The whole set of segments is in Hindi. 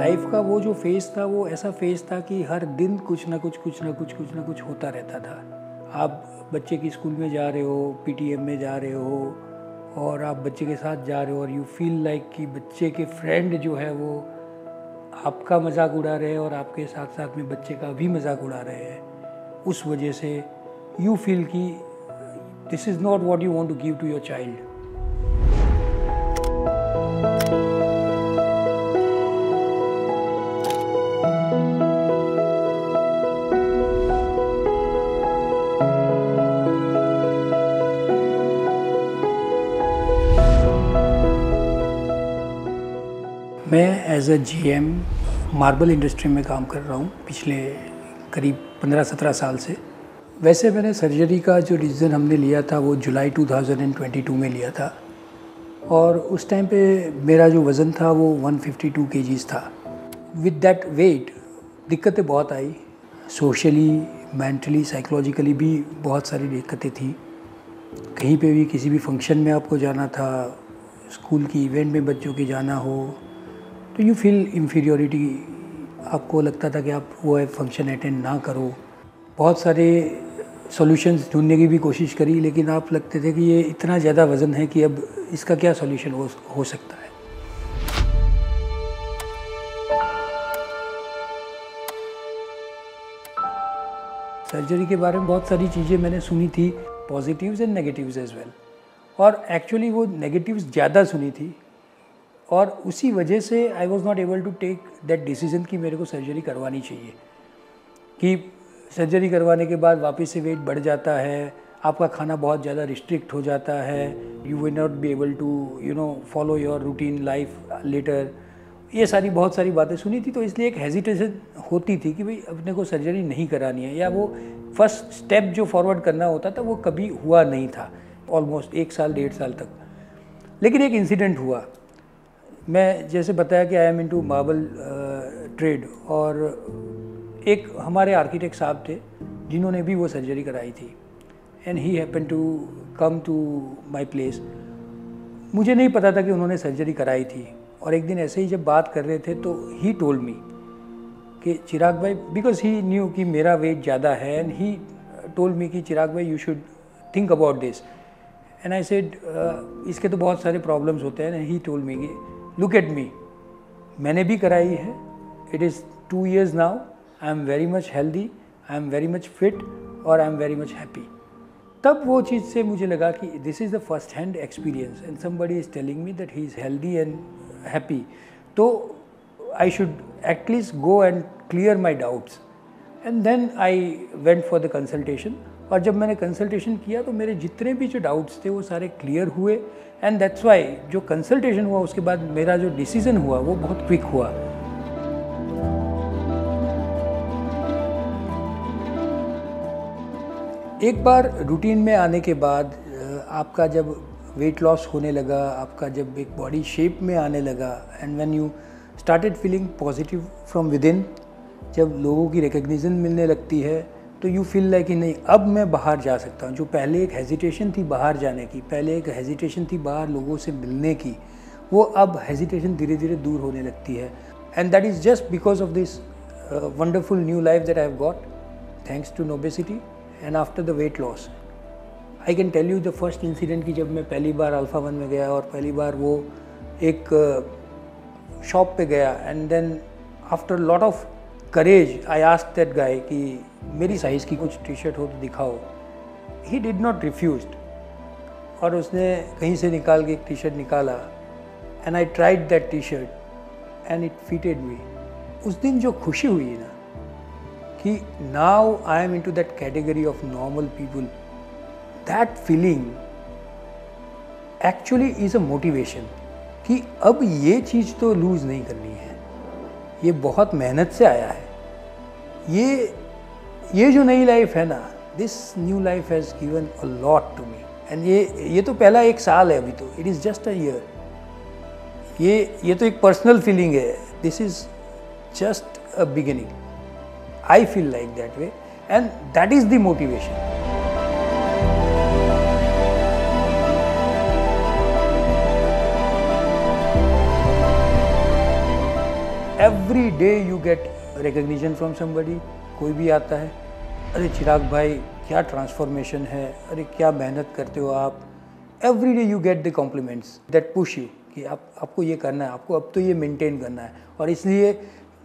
लाइफ का वो जो फेज़ था वो ऐसा फेज़ था कि हर दिन कुछ ना कुछ होता रहता था। आप बच्चे की स्कूल में जा रहे हो, पीटीएम में जा रहे हो और आप बच्चे के साथ जा रहे हो और यू फील लाइक कि बच्चे के फ्रेंड जो है वो आपका मजाक उड़ा रहे हैं और आपके साथ साथ में बच्चे का भी मजाक उड़ा रहे हैं। उस वजह से यू फील कि this is not what you want to give to your child. मैं as a GM marble industry में काम कर रहा हूँ पिछले करीब 15-17 साल से। वैसे मैंने सर्जरी का जो डिसीज़न हमने लिया था वो जुलाई 2022 में लिया था और उस टाइम पे मेरा जो वज़न था वो 152 kgs था। विद दैट वेट दिक्कतें बहुत आई, सोशली, मेंटली, साइकोलॉजिकली भी बहुत सारी दिक्कतें थी। कहीं पे भी किसी भी फंक्शन में आपको जाना था, स्कूल की इवेंट में बच्चों के जाना हो तो यू फील इन्फीरियोरिटी। आपको लगता था कि आप वो फंक्शन अटेंड ना करो। बहुत सारे सॉल्यूशंस ढूंढने की भी कोशिश करी, लेकिन आप लगते थे कि ये इतना ज़्यादा वज़न है कि अब इसका क्या सॉल्यूशन हो सकता है। सर्जरी के बारे में बहुत सारी चीज़ें मैंने सुनी थी, positives and negatives as well, और एक्चुअली वो नेगेटिव्स ज़्यादा सुनी थी और उसी वजह से I was not able to take that decision कि मेरे को सर्जरी करवानी चाहिए। कि सर्जरी करवाने के बाद वापस से वेट बढ़ जाता है, आपका खाना बहुत ज़्यादा रिस्ट्रिक्ट हो जाता है, you will not be able to follow your routine life later. ये बहुत सारी बातें सुनी थी, तो इसलिए एक हेजिटेशन होती थी कि भाई अपने को सर्जरी नहीं करानी है, या वो फर्स्ट स्टेप जो फॉरवर्ड करना होता था वो कभी हुआ नहीं था ऑलमोस्ट 1 साल 1.5 साल तक। लेकिन एक इंसिडेंट हुआ। मैं जैसे बताया कि आई एम इनटू मार्बल ट्रेड, और एक हमारे आर्किटेक्ट साहब थे जिन्होंने भी वो सर्जरी कराई थी and he happen to come to my place. मुझे नहीं पता था कि उन्होंने सर्जरी कराई थी, और एक दिन ऐसे ही जब बात कर रहे थे तो ही टोल्ड मी कि चिराग भाई, बिकॉज ही न्यू कि मेरा वेट ज़्यादा है, एंड ही टोल्ड मी कि चिराग भाई you should think about this. And I said इसके तो बहुत सारे प्रॉब्लम्स होते हैं। ही टोल्ड मी कि लुक एट मी, मैंने भी कराई है, it is 2 years now, I am very much healthy, I am very much fit और I am very much happy. तब वो चीज़ से मुझे लगा कि this is the first hand experience and somebody is telling me that he is healthy and happy, तो I should at least go and clear my doubts. And then I went for the consultation, और जब मैंने कंसल्टेशन किया तो मेरे जितने भी जो डाउट्स थे वो सारे क्लियर हुए, एंड दैट्स वाई जो कंसल्टेशन हुआ उसके बाद मेरा जो डिसीज़न हुआ वो बहुत क्विक हुआ। एक बार रूटीन में आने के बाद आपका जब वेट लॉस होने लगा, आपका जब एक बॉडी शेप में आने लगा, and when you started feeling positive from with in, जब लोगों की रिकग्निशन मिलने लगती है तो यू फील लाइक कि नहीं, अब मैं बाहर जा सकता हूँ। जो पहले एक हेजिटेशन थी बाहर जाने की, पहले एक हेजिटेशन थी बाहर लोगों से मिलने की, वो अब हेजिटेशन धीरे धीरे दूर होने लगती है। And that is just because of this wonderful new life that I have got thanks to Nobesity and after the weight loss. I can tell you the first incident कि जब मैं पहली बार अल्फा 1 में गया और पहली बार वो एक शॉप पे गया, and then after lot of courage I asked that guy कि मेरी साइज़ की कुछ टी शर्ट हो तो दिखाओ। ही डिड नॉट रिफ्यूज्ड, और उसने कहीं से निकाल के एक टी शर्ट निकाला, and I tried that T shirt and it fitted me. उस दिन जो खुशी हुई ना कि now I am into that category of normal people, that feeling actually is a motivation कि अब ये चीज़ तो लूज़ नहीं करनी है, ये बहुत मेहनत से आया है। ये जो नई लाइफ है ना, this new life has given a lot to me, and ये तो पहला 1 साल है अभी, तो it is just a year. ये तो एक पर्सनल फीलिंग है, this is just a beginning. I feel like that way, and that is the motivation. Every day you get recognition from somebody. कोई भी आता है, अरे चिराग भाई क्या ट्रांसफॉर्मेशन है, अरे क्या मेहनत करते हो आप। Every day you get the compliments that push you कि आपको ये करना है, आपको अब तो ये मेंटेन करना है। और इसलिए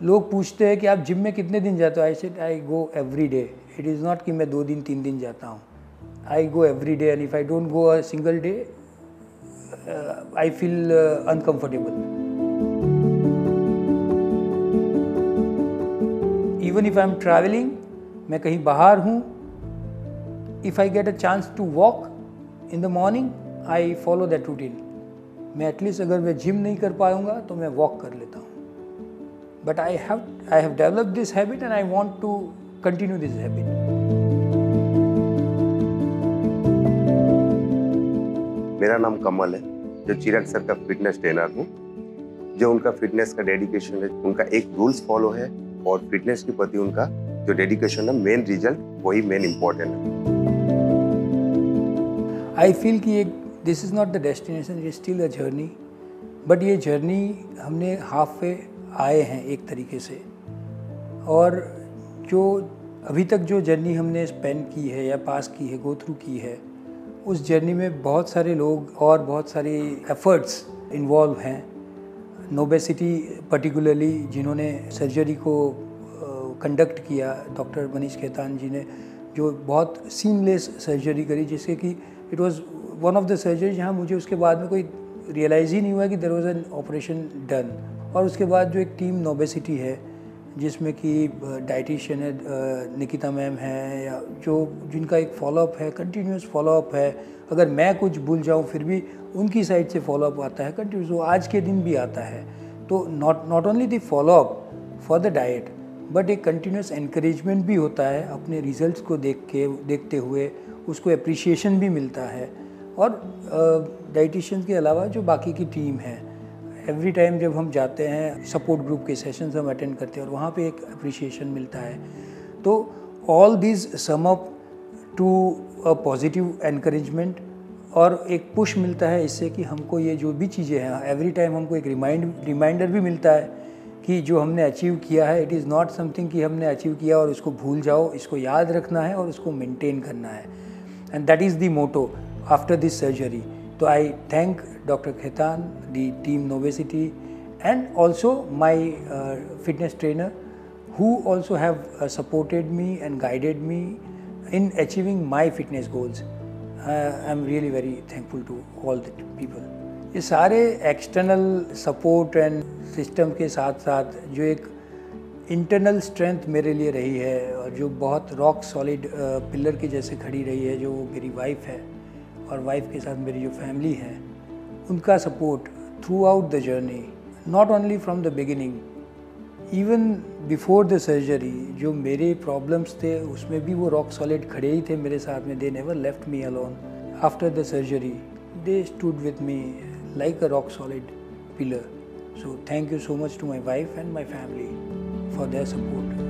लोग पूछते हैं कि आप जिम में कितने दिन जाते हो। I said I go every day. It is not कि मैं 2 दिन 3 दिन जाता हूँ। I go every day and if I don't go a single day I feel uncomfortable. Even if I am travelling, मैं कहीं बाहर हूँ, if I get a chance to walk in the morning I follow that routine. मैं एटलीस्ट अगर मैं जिम नहीं कर पाऊँगा तो मैं वॉक कर लेता हूँ। But I have developed this habit and I want to continue this habit. मेरा नाम कमल है, जो चिराग सर का फिटनेस ट्रेनर हूँ। जो उनका फिटनेस का डेडिकेशन है, उनका एक रूल्स फॉलो है और फिटनेस के प्रति उनका जो डेडिकेशन है, मेन रिजल्ट वही मेन इम्पोर्टेंट है। आई फील कि this is not the destination, it is still a journey. But ये जर्नी हमने हाफ वे आए हैं एक तरीके से। और जो अभी तक जो जर्नी हमने स्पेंड की है या पास की है, गो थ्रू की है, उस जर्नी में बहुत सारे लोग और बहुत सारे एफर्ट्स इन्वॉल्व हैं। नोबेसिटी पर्टिकुलरली जिन्होंने सर्जरी को कंडक्ट किया, डॉक्टर मनीष खेतान जी ने, जो बहुत सीमलेस सर्जरी करी, जिससे कि it was one of the surgery जहाँ मुझे उसके बाद में कोई रियलाइज़ ही नहीं हुआ कि there was an operation done. और उसके बाद जो एक टीम नोबेसिटी है, जिसमें कि डाइटिशियन है, निकिता मैम है, या जिनका एक फॉलोअप है, कंटिन्यूस फॉलोअप है। अगर मैं कुछ भूल जाऊं फिर भी उनकी साइड से फॉलोअप आता है कंटिन्यूस, वो आज के दिन भी आता है। तो not only the follow up for the diet, but एक कंटिन्यूस एनकरेजमेंट भी होता है अपने रिजल्ट्स को देखते हुए, उसको अप्रिशिएशन भी मिलता है। और डाइटिशियन के अलावा जो बाकी की टीम है, एवरी टाइम जब हम जाते हैं, सपोर्ट ग्रुप के सेशंस हम अटेंड करते हैं और वहाँ पे एक अप्रिशिएशन मिलता है। तो all this sum up to a positive encouragement और एक पुश मिलता है इससे कि हमको ये जो भी चीज़ें हैं, एवरी टाइम हमको एक रिमाइंडर भी मिलता है कि जो हमने अचीव किया है, इट इज़ नॉट समथिंग कि हमने अचीव किया और उसको भूल जाओ, इसको याद रखना है और उसको मेंटेन करना है। And that is the motto after this surgery. So I thank Dr. Khetan, the team Novacity, and also my fitness trainer, who also have supported me and guided me in achieving my fitness goals. I'm really very thankful to all the people. ये सारे एक्सटर्नल सपोर्ट एंड सिस्टम के साथ साथ जो एक इंटरनल स्ट्रेंथ मेरे लिए रही है और जो बहुत रॉक सॉलिड पिलर के जैसे खड़ी रही है, जो मेरी वाइफ है और वाइफ के साथ मेरी जो फैमिली है, उनका support through out the journey, not only from the beginning, even before the surgery, जो मेरे प्रॉब्लम्स थे उसमें भी वो रॉक सॉलिड खड़े ही थे मेरे साथ में। They never left me alone after the surgery, they stood with me like a rock solid pillar. So thank you so much to my wife and my family for their support.